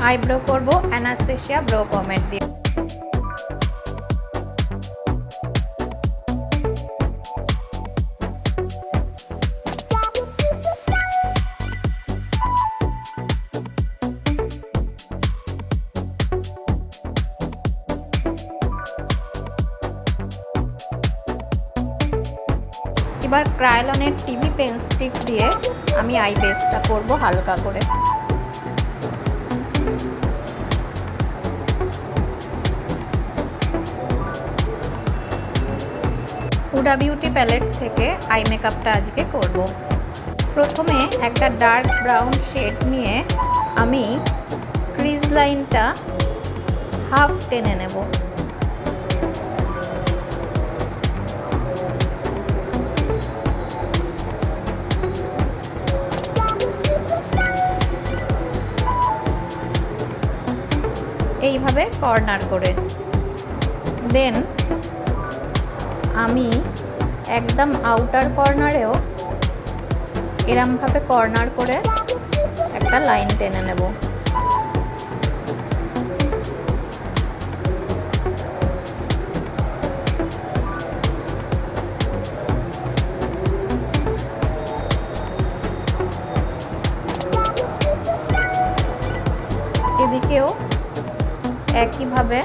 Eyebrow করব anaesthesia bro পমেড দিয়ে। এবার ক্রায়োলনের টিভি পেন স্টিক দিয়ে আমি আই বেসটা করব হালকা করে। হুডা বিউটি প্যালেট থেকে আই মেকআপটা আজকে করব। প্রথমে একটা ডার্ক ব্রাউন শেড নিয়ে আমি ক্রিজ লাইনটা হাফ টেনে নেব। এইভাবে কর্নার করে দেন আমি একদম আউটার কর্নারেও এরমভাবে কর্নার করে একটা লাইন টেনে নেব। এদিকেও একইভাবে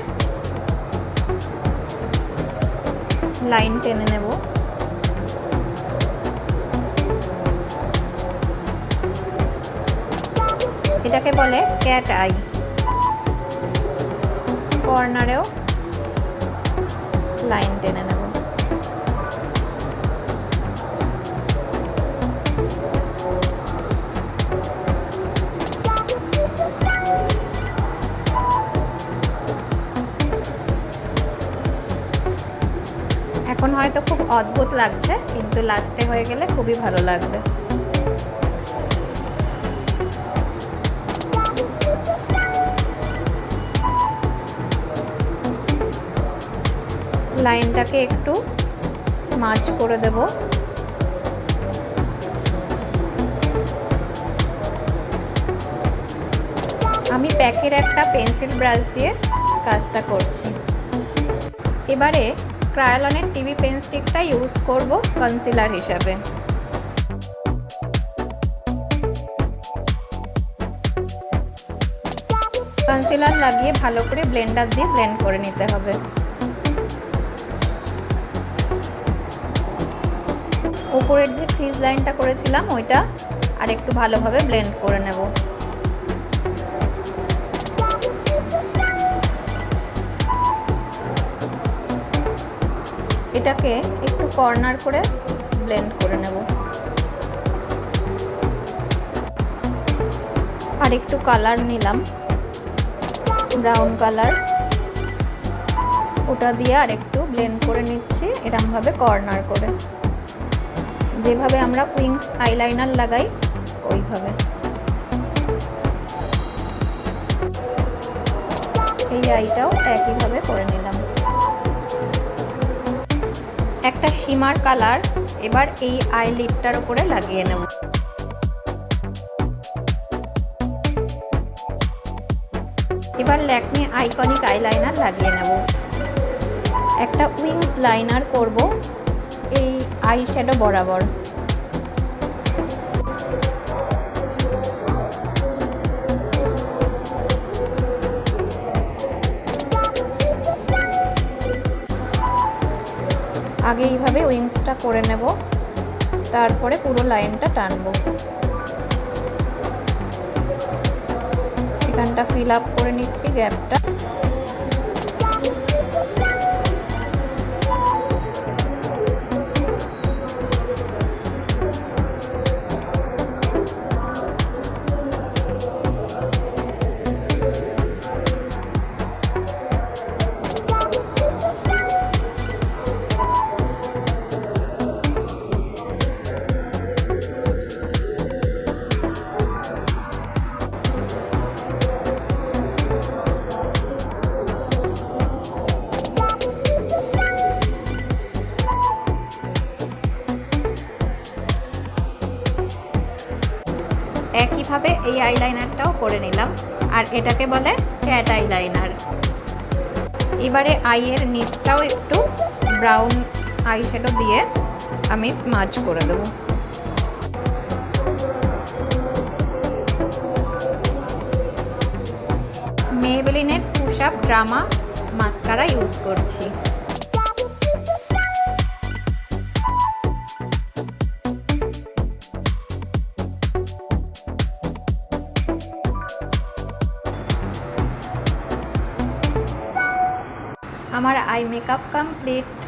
লাইন টেনে নেব। এটাকে বলে ক্যাট আই। কর্নারেও লাইন টেনে নেব। এখন হয়তো খুব অদ্ভুত লাগছে, কিন্তু লাস্টে হয়ে গেলে খুবই ভালো লাগবে। লাইনটাকে একটু স্মাচ করে দেব। আমি প্যাকের একটা পেন্সিল ব্রাশ দিয়ে কাজটা করছি। এবারে ক্রায়োলনের টিভি পেন স্টিকটা ইউজ করব কনসিলার হিসাবে। কনসিলার লাগিয়ে ভালো করে ব্লেন্ডার দিয়ে ব্লেন্ড করে নিতে হবে। উপরের যে ক্রিজ লাইনটা করেছিলাম ওইটা আর একটু ভালোভাবে ব্লেন্ড করে নেব। এটাকে একটু কর্নার করে ব্লেন্ড করে নেব। আর একটু কালার নিলাম, ব্রাউন কালার, ওটা দিয়ে আর একটু ব্লেন্ড করে নিচ্ছি এরকমভাবে কর্নার করে, যেভাবে আমরা উইংস আইলাইনার লাগাই ওইভাবে। এই আইটাও একইভাবে করে নিলাম। একটা শিমার কালার এবার এই আইলিডটার উপরে লাগিয়ে নেব। এবার ল্যাকমে আইকনিক আইলাইনার লাগিয়ে নেব। একটা উইংস লাইনার করব এই আই শ্যাডো বরাবর। আগে এইভাবে উইংসটা করে নেব, তারপরে পুরো লাইনটা টানবো। এখানটা ফিল আপ করে নিচ্ছি গ্যাপটা। একইভাবে এই আইলাইনারটাও করে নিলাম, আর এটাকে বলে ক্যাট আইলাইনার। এবারে আইয়ের নিচটাও একটু ব্রাউন আইশ্যাডো দিয়ে আমি স্মাজ করে দেবো। মেবেলিনের push up drama mascara use করছি। আমার আই মেকআপ কমপ্লিট।